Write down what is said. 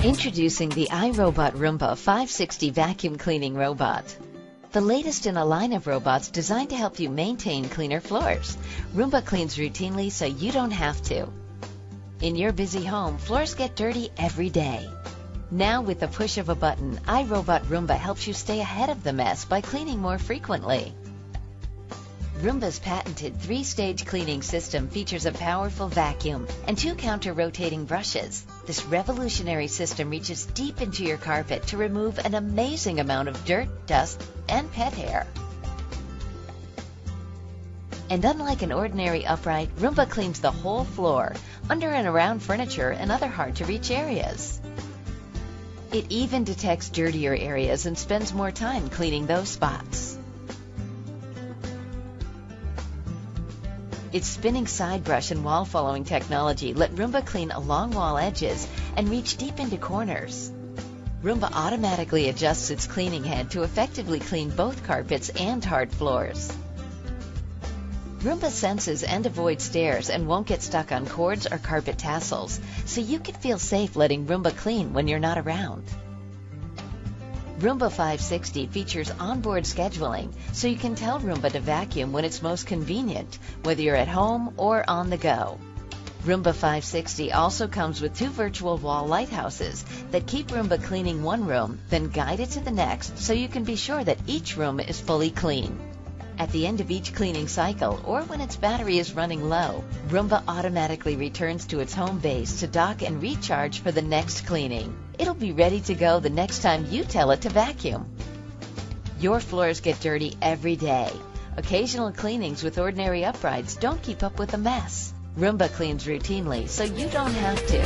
Introducing the iRobot Roomba 560 vacuum cleaning robot. The latest in a line of robots designed to help you maintain cleaner floors. Roomba cleans routinely so you don't have to. In your busy home, floors get dirty every day. Now with the push of a button, iRobot Roomba helps you stay ahead of the mess by cleaning more frequently. Roomba's patented 3-stage cleaning system features a powerful vacuum and 2 counter-rotating brushes. This revolutionary system reaches deep into your carpet to remove an amazing amount of dirt, dust, and pet hair. And unlike an ordinary upright, Roomba cleans the whole floor, under and around furniture and other hard-to-reach areas. It even detects dirtier areas and spends more time cleaning those spots. Its spinning side brush and wall following technology let Roomba clean along wall edges and reach deep into corners. Roomba automatically adjusts its cleaning head to effectively clean both carpets and hard floors. Roomba senses and avoids stairs and won't get stuck on cords or carpet tassels, so you can feel safe letting Roomba clean when you're not around. Roomba 560 features onboard scheduling, so you can tell Roomba to vacuum when it's most convenient, whether you're at home or on the go. Roomba 560 also comes with 2 virtual wall lighthouses that keep Roomba cleaning one room, then guide it to the next so you can be sure that each room is fully clean. At the end of each cleaning cycle, or when its battery is running low, Roomba automatically returns to its home base to dock and recharge for the next cleaning. It'll be ready to go the next time you tell it to vacuum. Your floors get dirty every day. Occasional cleanings with ordinary uprights don't keep up with the mess. Roomba cleans routinely, so you don't have to.